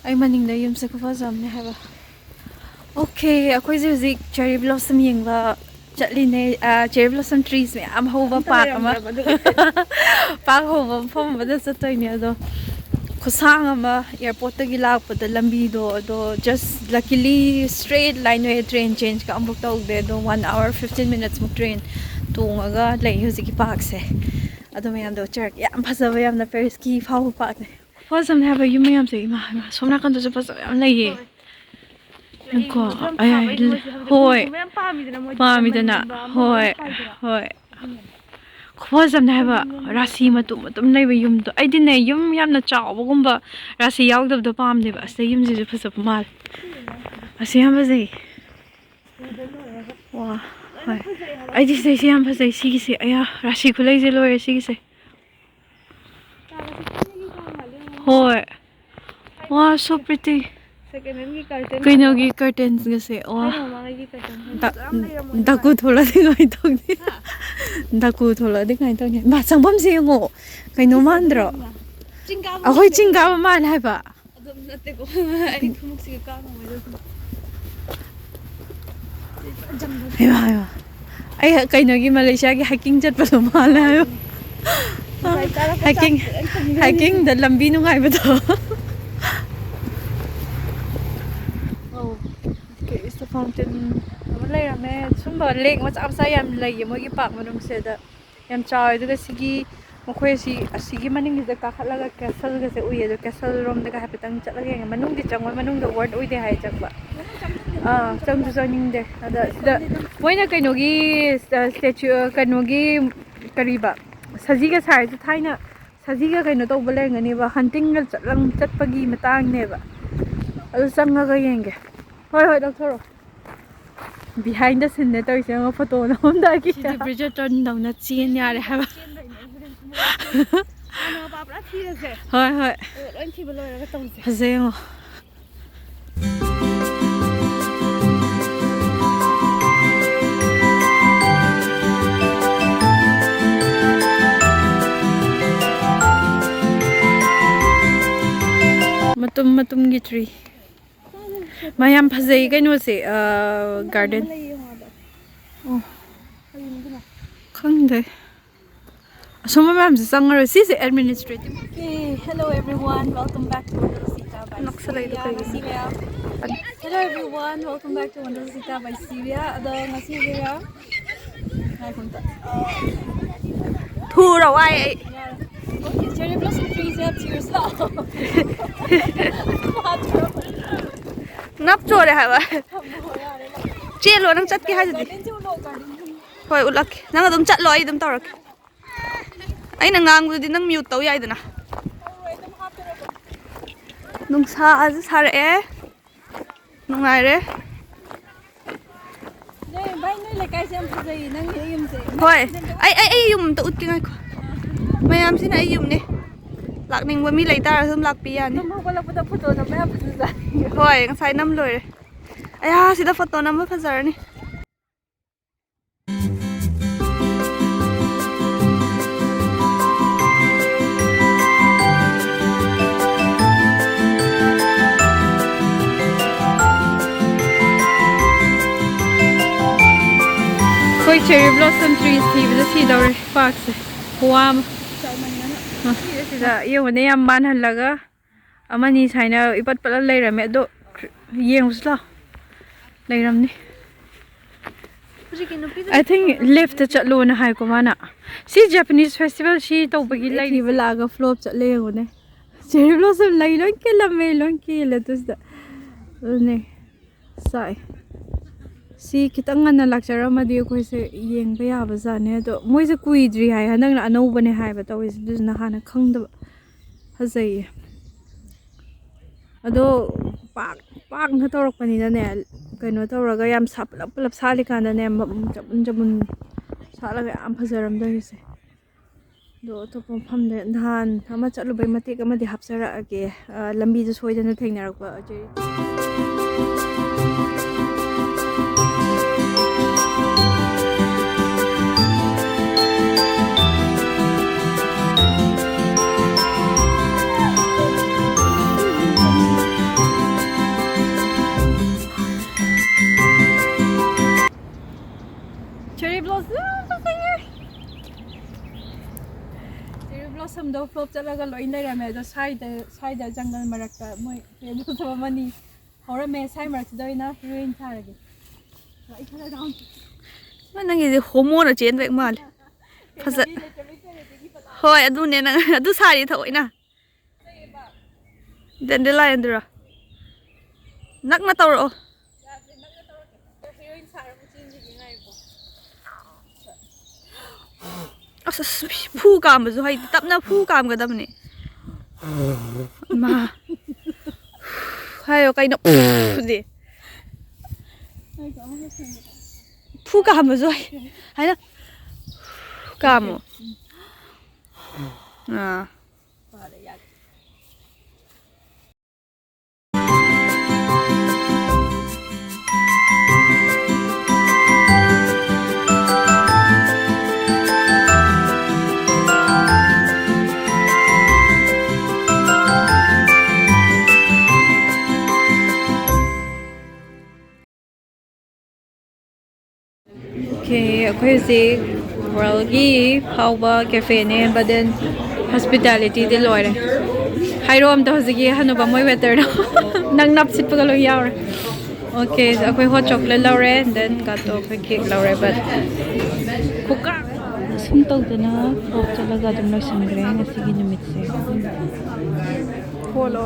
ꯑꯩ ꯃꯅꯤꯡꯗ ꯌꯨꯝꯁꯦ ꯈꯨꯐꯖꯕꯅꯦ ꯍꯥꯏꯕ ꯑꯣꯀꯦ ꯑꯩꯈꯣꯏꯁꯦ ꯍꯧꯖꯤꯛ ꯆꯦꯔꯤ ꯕ꯭ꯂꯣꯁꯝ ꯌꯦꯡꯕ ꯆꯠꯂꯤꯅꯦ ꯆꯦꯔꯤ ꯕ꯭ꯂꯣꯁꯝ ꯇ꯭ꯔꯤꯁ ꯃꯌꯥꯝ ꯍꯧꯕ ꯄꯥꯔꯛ ꯑꯃ ꯄꯥꯔꯛ ꯍꯧꯕ ꯃꯐꯝ ꯑꯃꯗ ꯆꯠꯇꯣꯏꯅꯦ ꯑꯗꯣ ꯈꯨꯁꯥꯡ ꯑꯃ ꯑꯦꯌꯥꯔꯄꯣꯔꯠꯇꯒꯤ ꯂꯥꯛꯄꯗ ꯂꯝꯕꯤꯗꯣ ꯑꯗꯣ ꯖꯁ ꯂꯛꯀꯤꯂꯤ ꯁ꯭ꯇ꯭ꯔꯦꯠ ꯂꯥꯏꯟ ꯑꯣꯏꯌꯦ ꯇ꯭ꯔꯦꯟ ꯆꯦꯟꯖꯀ ꯑꯃꯐꯥꯎ ꯇꯧꯗꯦ ꯑꯗꯣ 1 hour 15 minutesꯃꯨꯛ ꯇ꯭ꯔꯦꯟ ꯇꯣꯡꯉꯒ ꯂꯩ ꯍꯧꯖꯤꯛꯀꯤ ꯄꯥꯔꯛꯁꯦ ꯑꯗꯣ ꯃꯌꯥꯝꯗꯣ ꯆꯔꯛ ꯌꯥꯝ ꯐꯖꯕ ꯌꯥꯝꯅ ꯄꯦꯔꯤꯁꯀꯤ ꯐꯥꯎꯕ ꯄꯥꯔꯛꯅꯦ ꯐꯖꯕꯅꯦ ꯍꯥꯏꯕ ꯌꯨꯝ ꯃꯌꯥꯝꯁꯦ ꯏꯃꯥ ꯁꯣꯝ ꯅꯥꯀꯟꯗꯁꯨ ꯐꯖꯕ ꯌꯥꯝ ꯂꯩꯌꯦ ꯀꯣ ꯍꯣꯏ ꯄꯥꯝꯃꯤꯗꯅ ꯍꯣꯏ ꯍꯣꯏ ꯈꯨꯐꯖꯕꯅꯦ ꯍꯥꯏꯕ ꯔꯥꯁꯤ ꯃꯇꯨꯝ ꯃꯇꯨꯝ ꯂꯩꯕ ꯌꯨꯝꯗꯣ ꯑꯩꯗꯤꯅꯦ ꯌꯨꯝ ꯌꯥꯝꯅ ꯆꯥꯎꯕꯒꯨꯝꯕ ꯔꯥꯁꯤ ꯌꯥꯎꯗꯕꯗꯣ ꯄꯥꯝꯗꯦꯕ ꯑꯁꯤꯗ ꯌꯨꯝꯁꯤꯁꯨ ꯐꯖꯕ ꯃꯥꯜꯂꯦ ꯑꯁꯤ ꯌꯥꯝ ꯐꯖꯩ ꯋꯥ ꯍꯣꯏ ꯑꯩꯗꯤ ꯁꯤꯗꯩꯁꯦ ꯌꯥꯝ ꯐꯖꯩ ꯁꯤꯒꯤꯁꯦ ꯑꯌꯥ ꯔꯥꯁꯤ ꯈꯨꯂꯩꯁꯦ ꯂꯣꯏꯔꯦ ꯁꯤꯒꯤꯁꯦ ꯍꯣꯏ ꯋꯥ ꯁꯣ ꯄ꯭ꯔꯤꯇꯤ ꯀꯩꯅꯣꯒꯤ ꯀꯔꯇꯦꯟꯁꯒꯁꯦ ꯗꯥꯀꯨ ꯊꯣꯛꯂꯛꯑꯗꯤ ꯀꯃꯥꯏꯅ ꯇꯧꯅꯤ ꯗꯥꯀꯨ ꯊꯣꯛꯂꯛꯑꯗꯤ ꯀꯃꯥꯏꯅ ꯇꯧꯅꯤ ꯃꯥ ꯆꯪꯐꯝꯁꯦ ꯌꯦꯡꯉꯣ ꯀꯩꯅꯣ ꯃꯥꯟꯗ꯭ꯔꯣ ꯑꯩꯈꯣꯏ ꯆꯤꯡ ꯀꯥꯕ ꯃꯥꯜꯂꯦ ꯍꯥꯏꯕ ꯑꯩ ꯀꯩꯅꯣꯒꯤ ꯃꯂꯦꯁꯤꯌꯥꯒꯤ ꯍꯥꯏꯀꯤꯡ ꯆꯠꯄꯗꯣ ꯃꯥꯜꯂꯦ ꯍꯥꯏꯕ ꯍꯥꯏꯀꯤꯡꯗ ꯂꯝꯕꯤ ꯅꯨꯡꯉꯥꯏꯕꯗꯣ ꯐꯥꯎꯟꯇꯦꯟ ꯑꯃ ꯂꯩꯔꯝꯃꯦ ꯁꯨꯝꯕ ꯂꯦꯛ ꯃꯆꯥ ꯃꯆꯥ ꯌꯥꯝ ꯂꯩꯌꯦ ꯃꯣꯏꯒꯤ ꯄꯥꯔꯛ ꯃꯅꯨꯡꯁꯤꯗ ꯌꯥꯝ ꯆꯥꯎꯋꯦ ꯑꯗꯨꯒ ꯃꯈꯣꯏ ꯑꯁꯤꯒꯤ ꯃꯅꯤꯡꯁꯤꯗ ꯀꯥꯈꯠꯂꯒ ꯀꯦꯁꯜꯒꯁꯦ ꯎꯏꯌꯦ ꯑꯗꯣ ꯀꯦꯁꯜ ꯔꯣꯝꯗꯒ ꯍꯥꯏꯐꯦꯠꯇꯪ ꯆꯠꯂꯒ ꯌꯦꯡꯉꯦ ꯃꯅꯨꯡꯗꯤ ꯆꯪꯉꯣꯏ ꯃꯅꯨꯡꯗ ꯋꯥꯔꯗ ꯑꯣꯏꯗꯦ ꯍꯥꯏ ꯆꯪꯕ ꯆꯪꯁꯨ ꯆꯪꯅꯤꯡꯗꯦ ꯑꯗ ꯁꯤꯗ ꯃꯣꯏꯅ ꯀꯩꯅꯣꯒꯤ ꯁ꯭ꯇꯦꯆꯨ ꯀꯩꯅꯣꯒꯤ ꯀꯔꯤꯕ ꯁꯖꯤꯒ ꯁꯥꯔꯤꯁꯦ ꯊꯥꯏꯅ ꯁꯖꯤꯒ ꯀꯩꯅꯣ ꯇꯧꯕ ꯂꯩꯔꯝꯒꯅꯦꯕ ꯍꯟꯇꯤꯡꯒ ꯆꯠꯄꯒꯤ ꯃꯇꯥꯡꯅꯦꯕ ꯑꯗꯨ ꯆꯪꯉꯒ ꯌꯦꯡꯒꯦ ꯍꯣꯏ ꯂꯧꯊꯣꯔꯛꯑꯣ ꯕꯤꯍꯥꯏꯟ ꯗ ꯁꯤꯟꯅꯦ ꯇꯧꯔꯤꯁꯦ ꯌꯦꯡꯉꯣ ꯐꯣꯇꯣ ꯅꯝꯃꯝꯗꯥꯏꯒꯤ ꯇꯧꯅ ꯆꯦꯟ ꯌꯥꯔꯦ ꯍꯥꯏꯕ ꯍꯣꯏ ꯐꯖꯩ ꯌꯦꯡꯉꯣ ꯃꯇꯨꯝꯒꯤ ꯇ꯭ꯔꯤ ꯃꯌꯥꯝ ꯐꯖꯩ ꯀꯩꯅꯣꯁꯦ ꯒꯥꯔꯗꯦꯟ ꯈꯪꯗꯦ ꯑꯁꯨꯝꯕ ꯃꯌꯥꯝꯁꯦ ꯆꯪꯉꯔꯣꯏ ꯁꯤꯁꯦ administrative hello everyone welcome back to ꯋꯟꯗꯔꯁꯤꯇꯥ ꯕꯥꯏ ꯁꯤꯔꯤꯌꯥ hello everyone welcome back to ꯋꯟꯗꯔꯁꯤꯇꯥ ꯕꯥꯏ ꯁꯤꯔꯤꯌꯥ ꯑꯗꯣ ꯉꯁꯤꯁꯤꯒ ꯊꯨꯔ ꯋꯥꯏ ꯑꯩ ꯆꯦꯔꯤ ꯕ꯭ꯂꯣꯁꯝ ꯇ꯭ꯔꯤꯁꯦ ꯆꯤꯔꯁ ꯅꯞ ꯆꯣꯔꯦ ꯍꯥꯏꯕ ꯆꯦꯜꯂꯣ ꯅꯪ ꯆꯠꯀꯦ ꯍꯥꯏꯗꯨꯗꯤ ꯍꯣꯏ ꯎꯠꯂꯛꯀꯦ ꯅꯪ ꯑꯗꯨꯝ ꯆꯠꯂꯣ ꯑꯩ ꯑꯗꯨꯝ ꯇꯧꯔꯛꯀꯦ ꯑꯩꯅ ꯉꯥꯡꯕꯗꯨꯗꯤ ꯅꯪ ꯃ꯭ꯌꯨꯠ ꯇꯧ ꯌꯥꯏꯗꯅ ꯅꯨꯡꯁꯥꯁꯨ ꯁꯥꯔꯛꯑꯦ ꯅꯨꯡꯉꯥꯏꯔꯦ ꯚꯥꯏ ꯅꯣꯏ ꯂꯩꯀꯥꯏꯁꯦ ꯌꯥꯝ ꯐꯖꯩ ꯅꯪꯒꯤ ꯌꯨꯝꯁꯦ ꯍꯣꯏ ꯑꯩ ꯌꯨꯝ ꯑꯝꯇ ꯎꯠꯀꯦ ꯉꯥꯏꯈꯣ ꯃꯌꯥꯝꯁꯤꯅ ꯑꯩ ꯌꯨꯝꯅꯦ ꯂꯥꯛꯅꯤꯡꯕ ꯃꯤ ꯂꯩꯇꯥꯔꯁꯨ ꯑꯗꯨꯝ ꯂꯥꯛꯄꯤ ꯌꯥꯅꯤ ꯍꯧꯒꯠꯂꯛꯄꯗ ꯐꯣꯇꯣ ꯅꯝꯕ ꯌꯥꯝ ꯐꯖꯖꯥꯠꯅꯤ ꯍꯣꯏ ꯉꯁꯥꯏ ꯅꯝ ꯂꯣꯏꯔꯦ ꯑꯌꯥ ꯁꯤꯗ ꯐꯣꯇꯣ ꯅꯝꯕ ꯐꯖꯔꯅꯤ ꯑꯩꯈꯣꯏ ꯆꯦꯔꯤ ꯕ꯭ꯂꯣꯁꯝ ꯇ꯭ꯔꯤꯁ ꯊꯤꯕꯗ ꯁꯤꯗꯧꯔꯦ ꯄꯥꯔꯛꯁꯦ ꯈꯨꯋꯥ ꯑꯃ ꯁꯤꯗ ꯌꯦꯡꯕꯅꯦ ꯌꯥꯝ ꯃꯥꯟꯍꯜꯂꯒ ꯑꯃꯅꯤ ꯁꯨꯃꯥꯏꯅ ꯏꯄꯠ ꯄꯠꯂ ꯂꯩꯔꯝꯃꯦ ꯑꯗꯣ ꯌꯦꯡꯉꯨꯁꯤ ꯂꯥꯎ ꯂꯩꯔꯝꯅꯤ ꯑꯥꯏ ꯊꯤꯡ ꯂꯦꯐꯇ ꯆꯠꯂꯣꯅ ꯍꯥꯏꯀꯣ ꯃꯥꯅ ꯁꯤ ꯖꯄꯅꯤꯁ ꯐꯦꯁꯇꯤꯚꯦꯜ ꯁꯤ ꯇꯧꯕꯒꯤ ꯂꯩꯔꯤꯕ ꯂꯥꯛꯑꯒ ꯐ꯭ꯂꯣꯞ ꯆꯠꯂꯦ ꯌꯦꯡꯉꯨꯅꯦ ꯆꯦꯔꯤ ꯕ꯭ꯂꯣꯁꯝ ꯂꯩ ꯂꯣꯏ ꯀꯦꯜꯂꯝꯃꯦ ꯂꯣꯏ ꯀꯦꯜꯂꯦ ꯑꯗꯨꯁꯤꯗ ꯑꯗꯨꯅꯦ ꯆꯥꯛꯑꯦ ꯁꯤ ꯈꯤꯇꯪ ꯉꯟꯅ ꯂꯥꯛꯆꯔꯝꯃꯗꯤ ꯑꯩꯈꯣꯏꯁꯦ ꯌꯦꯡꯕ ꯌꯥꯕ ꯖꯥꯠꯅꯦ ꯑꯗꯣ ꯃꯣꯏꯁꯦ ꯀꯨꯏꯗ꯭ꯔꯤ ꯍꯥꯏ ꯍꯟꯗꯛꯅ ꯑꯅꯧꯕꯅꯦ ꯍꯥꯏꯕ ꯇꯧꯔꯤꯁꯦ ꯑꯗꯨꯗꯨꯅ ꯍꯥꯟꯅ ꯈꯪꯗꯕ ꯐꯖꯩꯌꯦ ꯑꯗꯣ ꯄꯥꯛꯅ ꯇꯧꯔꯛꯄꯅꯤꯅꯅꯦ ꯀꯩꯅꯣ ꯇꯧꯔꯒ ꯌꯥꯝ ꯄꯨꯂꯞ ꯁꯥꯠꯂꯤꯀꯥꯟꯗꯅꯦ ꯆꯕꯨꯟ ꯁꯥꯠꯂꯒ ꯌꯥꯝ ꯐꯖꯔꯝꯗꯣꯏꯁꯦ ꯑꯗꯣ ꯑꯇꯣꯞꯄ ꯃꯐꯝꯗ ꯅꯍꯥꯟ ꯑꯃ ꯆꯠꯂꯨꯕꯩ ꯃꯇꯦꯛ ꯑꯃꯗꯤ ꯍꯥꯞꯆꯔꯛꯑꯒꯦ ꯂꯝꯕꯤꯗ ꯁꯣꯏꯗꯅ ꯊꯦꯡꯅꯔꯛꯄ flop chalaga loin leirame do side jungle marakta moi table sama mani hora me sai marak doina heroin tharage lai khala down nang ide hormone chen bek mal faza hoi adu ne nang adu sari thoina dandelion dura nak na tawro asa phu kam zu hai tapna phu kam ga dam ne ma hayo kai no de phu kam zu hai na kam à Okay, ako'y si Worldgi, Pauba, Cafe ne, but then hospitality di loire. Hayro am to sige hano ba mo'y weather na. Nang napsit pa galo yaw. Okay, so ako'y hot chocolate laure, and then gato ako'y cake laure, but kuka. Suntog din na, oh talaga dum na sangre, nga sige numit siya. Polo.